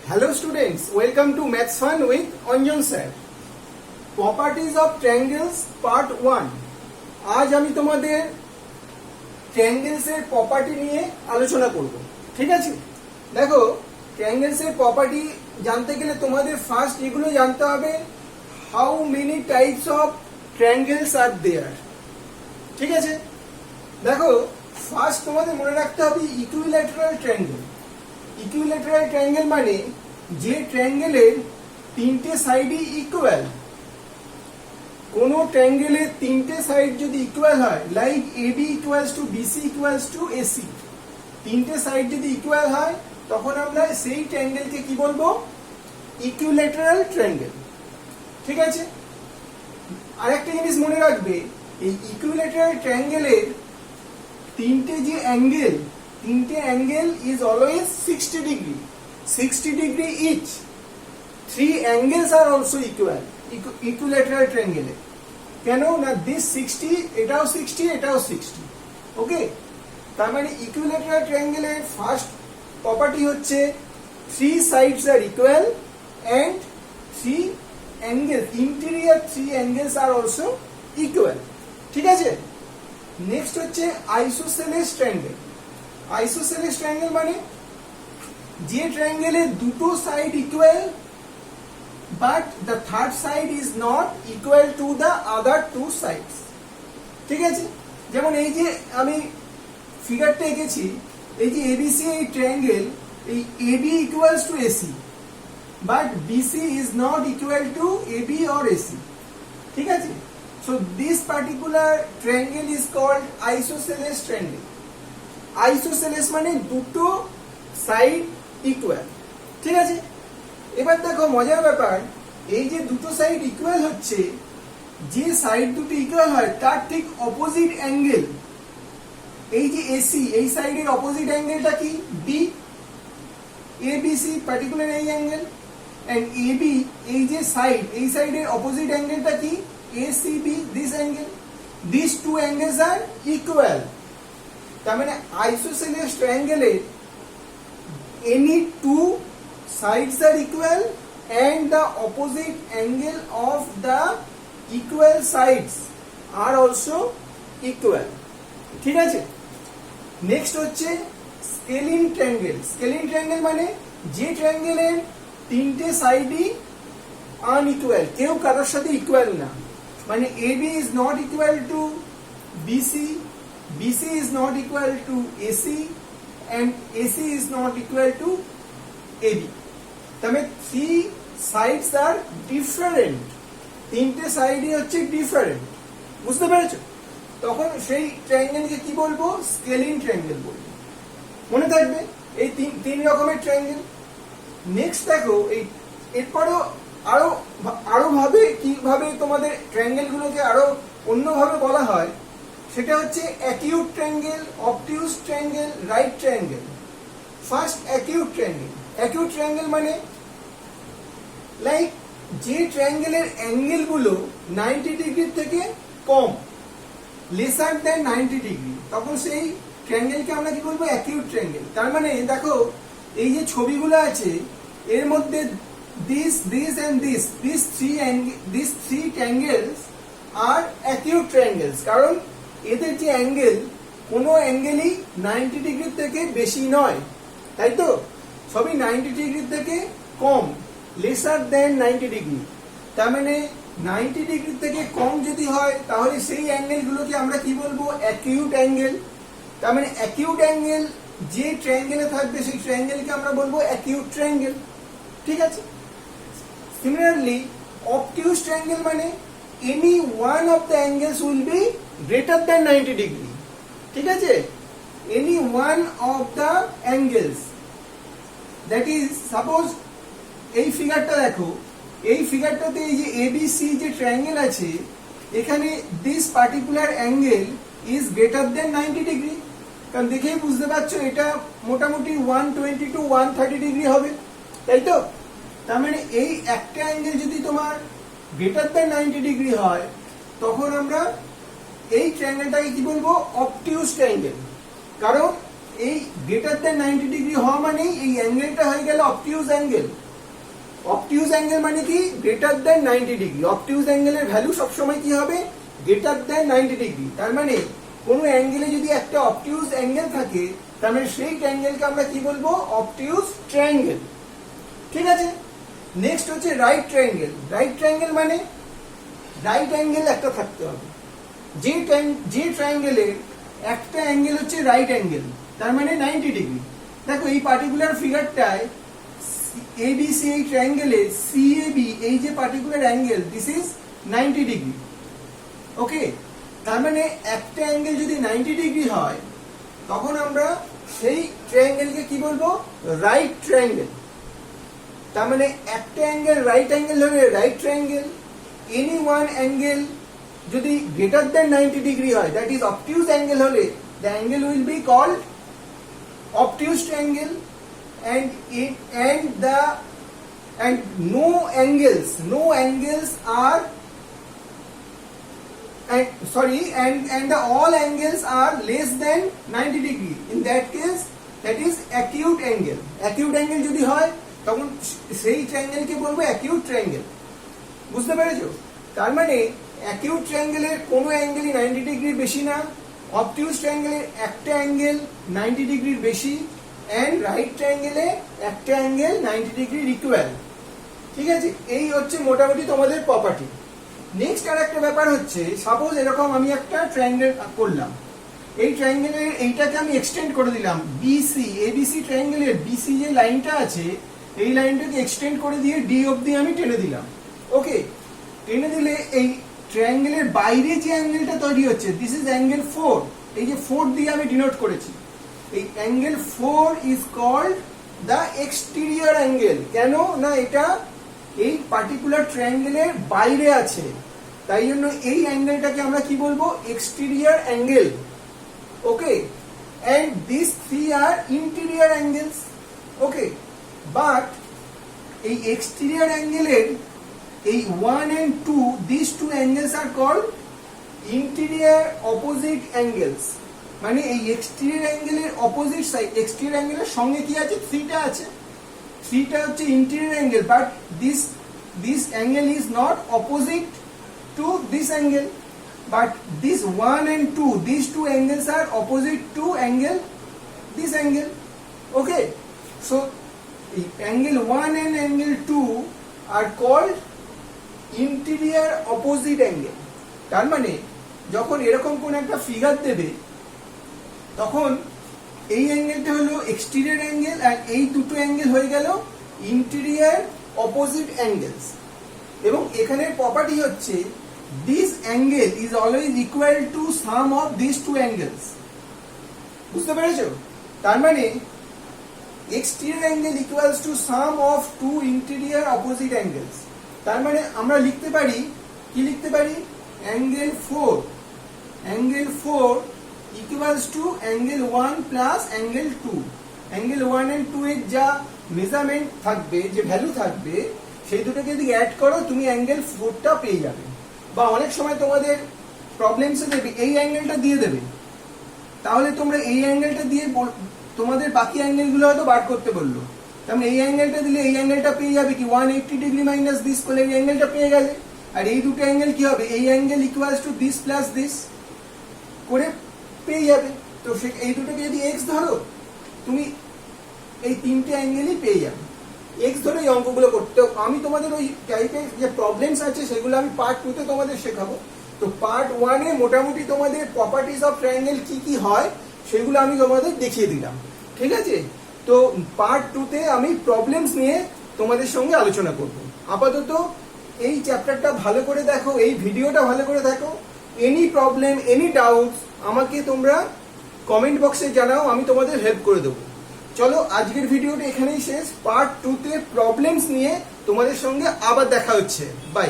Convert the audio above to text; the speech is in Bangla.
Hello students, welcome to Maths Fun with Anjan sir. Properties of triangles part 1. आज আমি তোমাদের triangles এর property নিয়ে আলোচনা করব। ঠিক আছে? দেখো triangles এর property জানতে গেলে তোমাদের ফার্স্ট এগুলো জানতে হবে how many types of triangles are there. ঠিক আছে? দেখো ফার্স্ট তোমাদের মনে রাখতে হবে ইকুইল্যাটারাল ট্রায়াঙ্গেল। ইকুইল্যাটারাল ট্রায়াঙ্গেল মানে যে ট্রায়াঙ্গেলের তিনটে সাইডই ইকুয়াল। কোন ট্রায়াঙ্গেলের তিনটে সাইড যদি ইকুয়াল হয়, like AB equals to BC equals to AC, তিনটে সাইড যদি ইকুয়াল হয় তখন আমরা সেই ট্রায়াঙ্গেলকে কি বলবো? Equilateral triangle. ঠিক আছে? আরেকটা জিনিস মনে রাখবে, এই ইকুইল্যাটারাল ট্রায়াঙ্গেলের তিনটে যে অ্যাঙ্গেল, তিনটে angle is always 60 degree, 60 degree each. Three angles R also equal equilateral ট্রায়াঙ্গেলে। কেন না দিস 60, এটাও 60, এটাও 60। ওকে, তার মানে ইকুইল্যাটারাল ট্রায়াঙ্গেলের ফার্স্ট প্রপার্টি হচ্ছে three sides are equal and three angle, interior three angles R also equal. ঠিক আছে? নেক্সট হচ্ছে আইসোসেলেস ট্রায়াঙ্গেল। আইসোসেলেস ট্রায়াঙ্গেল মানে যে ট্রায়াঙ্গেলের দুটো side equal but the third side is not equal to the other two sides. ঠিক আছে? যেমন এই যে আমি ফিগারটা এঁকেছি, এই যে এবিসি এই ট্রায়াঙ্গেল, এই AB equals to AC but BC is not equal to AB or AC. ঠিক আছে? So this particular triangle is called isosceles triangle. Isosceles মানে দুটো সাইড ইকুয়াল। ঠিক আছে? এবার দেখো মজার ব্যাপার, এই যে দুটো সাইড ইকুয়াল হচ্ছে, যে সাইড দুটো ইকুয়াল হয় তার ঠিক অপোজিট অ্যাঙ্গেল, এই যে এসি এই সাইডের অপোজিট অ্যাঙ্গেলটা কি? বি। এবিসি পার্টিকুলার এই অ্যাঙ্গেল, এন্ড এবি এই যে সাইড, এই সাইডের অপোজিট অ্যাঙ্গেলটা কি? ACB, this angle, these two angles are equal. তার মানে isosceles triangle এর any two sides are equal and the opposite angle of the equal sides are also equal. ঠিক আছে? নেক্সট হচ্ছে স্কেলিন ট্রায়াঙ্গেল। স্কেলিন ট্রায়াঙ্গেল মানে যে ট্রায়াঙ্গেলের তিনটে সাইডই আনইকুয়াল, কেউ কারোর সাথে ইকুয়াল না। মানে AB is not equal to BC, BC is not equal to AC, and AC is not equal to AB. তাহলে three sides are different, তিনটে সাইডই হচ্ছে ডিফারেন্ট। বুঝতে পেরেছো? তখন সেই ট্রায়াঙ্গেলকে কি বলবো? স্কেলিন ট্রায়াঙ্গেল বলবো। মনে থাকবে এই তিন রকমের ট্রায়াঙ্গেল। নেক্সট দেখো, এই এরপরেও আরো ভাবে কিভাবে তোমাদের ট্রায়াঙ্গেল গুলোকে আরো অন্যভাবে বলা হয়, সেটা হচ্ছে acute triangle, obtuse triangle, right triangle. First acute triangle. Acute triangle মানে লাইক যে ট্রায়াঙ্গেলের অ্যাঙ্গেল গুলো 90 ডিগ্রির থেকে কম, লেসার দেন 90 ডিগ্রি, তখন সেই ট্রায়াঙ্গেলকে আমরা কি বলবো? Acute triangle. তার মানে দেখো এই যে ছবিগুলো আছে এর মধ্যে this and these three triangles are acute triangles, কারণ এদের যে অ্যাঙ্গেল, কোনো অ্যাঙ্গেলই 90 ডিগ্রি থেকে বেশি নয়, তাই তো? সবই 90 ডিগ্রি থেকে কম, লেসার দেন 90 ডিগ্রি। তার মানে 90 ডিগ্রি থেকে কম যদি হয় তাহলে সেই অ্যাঙ্গেল গুলোকে আমরা কি বলবো? Acute angle. তার মানে অ্যাকিউট অ্যাঙ্গেল যে ট্রায়াঙ্গেলে থাকবে সেই ট্রায়াঙ্গেলকে আমরা বলবো অ্যাকিউট ট্রায়াঙ্গেল। ঠিক আছে? Similarly, obtuse triangle মানে any one of the angles will be greater than 90 degree. ঠিক আছে? Any one of the angles, that is suppose এই ফিগারটা দেখো, এই ফিগারটাতে এই যে ABC যে ট্রায়াঙ্গেল আছে, এখানে this particular angle is greater than 90 degree, কারণ দেখেই বুঝতে পারছো এটা মোটামুটি 120 to 130 ডিগ্রি হবে, তাই তো? তার মানে এই একটা অ্যাঙ্গেল যদি তোমার গ্রেটার দ্যান 90 ডিগ্রি হয় তখন আমরা এই ট্রায়াঙ্গেলটাকে কি বলবো? অবটিউস ট্রায়াঙ্গেল। কারণ এই গ্রেটার দেন 90 ডিগ্রি হওয়া মানেই এই অ্যাঙ্গেলটা হয়ে গেল অবটিউজ অ্যাঙ্গেল। অবটিউজ অ্যাঙ্গেল মানে কি? Greater than 90 degree. অবটিউজ অ্যাঙ্গেলের ভ্যালু সবসময় কি হবে? Greater than 90 degree. তার মানে কোনো অ্যাঙ্গেলে যদি একটা অবটিউজ অ্যাঙ্গেল থাকে, তার মানে সেই অ্যাঙ্গেলকে আমরা কি বলবো? অবটিউজ ট্রায়াঙ্গেল। ঠিক আছে, নেক্সট হচ্ছে রাইট ট্রায়াঙ্গেল। রাইট ট্রায়াঙ্গেল মানে রাইট অ্যাঙ্গেল একটা থাকতে হবে। যে ট্রায়াঙ্গেলের একটা অ্যাঙ্গেল হচ্ছে রাইট অ্যাঙ্গেল, তার মানে 90 ডিগ্রি। দেখো এই পার্টিকুলার ফিগারটায় এবিসি এই ট্রায়াঙ্গেলে সিএবি এই যে particular angle, this is 90 degree. Okay, তার মানে একটা অ্যাঙ্গেল যদি 90 ডিগ্রি হয়, তখন আমরা সেই ট্রায়াঙ্গেলকে কি বলবো? Right triangle. তার মানে একটা অ্যাঙ্গেল রাইট অ্যাঙ্গেল হলে right triangle. Any one angle যদি গ্রেটার দেন 90 ডিগ্রি হয়, দ্যাট ইজ অবটিউজ অ্যাঙ্গেল হলে, the angle will be called obtuse triangle, and no angles are all angles are less than 90 degree. In that case, that is acute angle. Acute angle যদি হয় তখন সেই ট্রায়াঙ্গেলকে বলবো acute triangle। বুঝতে পেরেছো? তার মানে acute triangle এর কোনো অ্যাঙ্গেলই 90 ডিগ্রির বেশি না, অবটিউজ ট্রায়াঙ্গেলের একটা অ্যাঙ্গেল 90 ডিগ্রির বেশি, এন্ড রাইট ট্রায়াঙ্গেলে একটা অ্যাঙ্গেল 90 ডিগ্রির ইকুয়াল। ঠিক আছে, এই হচ্ছে মোটামুটি তোমাদের প্রপার্টি। নেক্সট আর একটা ব্যাপার হচ্ছে, সাপোজ এরকম আমি একটা ট্রায়াঙ্গেল করলাম, এই ট্রায়াঙ্গেলের এইটাকে আমি এক্সটেন্ড করে দিলাম। বিসি এবিসি ট্রায়াঙ্গেলের বিসি যে লাইনটা আছে, এই লাইনটাকে এক্সটেন্ড করে দিয়ে ডি অবধি আমি টেনে দিলাম। ওকে, টেনে দিলে এই ট্রায়াঙ্গেলের বাইরে যে অ্যাঙ্গেলটা তৈরি হচ্ছে, দিস ইজ অ্যাঙ্গেল 4। এই যে 4 দিয়ে আমি ডিনোট করেছি, এই angle 4 is called the exterior angle. কেন না? এটা এই পার্টিকুলার ট্রায়াঙ্গেলের বাইরে আছে, তাই জন্য এই অ্যাঙ্গেলটাকে আমরা কি বলবো? Exterior angle. Okay, and this three are interior angles. Okay, but এই এক্সটেরিয়র অ্যাঙ্গেলের এই 1 and 2, these two angles are called interior opposite angles। মানে এই এক্সটেরিয়র অ্যাঙ্গেলের অপোজিট সাইড, এক্সটেরিয়র অ্যাঙ্গেলের সঙ্গে কি আছে? 3টা আছে। 3টা হচ্ছে interior angle, but this angle is not opposite to this angle, but this 1 and 2, these two angles are opposite to this angle। Okay, so angle 1 and angle 2 are called interior opposite angle. তার মানে যখন এরকম কোন একটা ফিগার দেবে, তখন এই অ্যাঙ্গেলটা হলো এক্সটেরিয়র অ্যাঙ্গেল, আর এই দুটো অ্যাঙ্গেল হয়ে গেল ইন্টেরিয়র অপোজিট অ্যাঙ্গেলস। এবং এখানের প্রপার্টি হচ্ছে this angle is always equal to sum of this two angles. বুঝতে পেরেছো? তার মানে exterior angle equals to sum of two interior opposite angles. তার মানে আমরা লিখতে পারি, কি লিখতে পারি? Angle 4 equals to angle 1 plus angle 2। Angle 1 and 2 এর যা মেজারমেন্ট থাকবে, যে ভ্যালু থাকবে, সেই দুটোকে যদি অ্যাড করো তুমি অ্যাঙ্গেল 4টা পেয়ে যাবে। বা অনেক সময় তোমাদের প্রবলেমসে দেবে এই অ্যাঙ্গেলটা দিয়ে দেবে, তাহলে তোমরা এই অ্যাঙ্গেলটা দিয়ে তোমাদের বাকি অ্যাঙ্গেলগুলো হয়তো বার করতে বললো, তাহলে এই অ্যাঙ্গেলটা দিলে এই অ্যাঙ্গেলটা পেয়ে যাবে কি 180 ডিগ্রি মাইনাস দিস করলে এই অ্যাঙ্গেলটা পেয়ে গেলে। আর এই দুটো অ্যাঙ্গেল কি হবে? এই angle equals to this plus this করে পেয়ে যাবে। তো এই দুটোকে যদি এক্স ধরো, তুমি এই তিনটে অ্যাঙ্গেলই পেয়ে যাবে। এক্স ধরে এই অঙ্কগুলো করতে, আমি তোমাদের ওই টাইপের যে প্রবলেমস আছে সেগুলো আমি পার্ট 2 তে তোমাদের শেখাবো। তো পার্ট 1 এ মোটামুটি তোমাদের প্রপার্টিজ অফ ট্রায়াঙ্গেল কি কি হয় সেগুলো আমি তোমাদের দেখিয়ে দিলাম। ঠিক আছে, তো পার্ট 2 তে আমি প্রবলেমস নিয়ে তোমাদের সঙ্গে আলোচনা করব। আপাতত এই চ্যাপ্টারটা ভালো করে দেখো, এই ভিডিওটা ভালো করে দেখো। এনি প্রবলেম, এনি ডাউটস আমাকে তোমরা কমেন্ট বক্সে জানাও, আমি তোমাদের হেল্প করে দেবো। চলো আজকের ভিডিওটা এখানেই শেষ। পার্ট 2 তে প্রবলেমস নিয়ে তোমাদের সঙ্গে আবার দেখা হচ্ছে। বাই।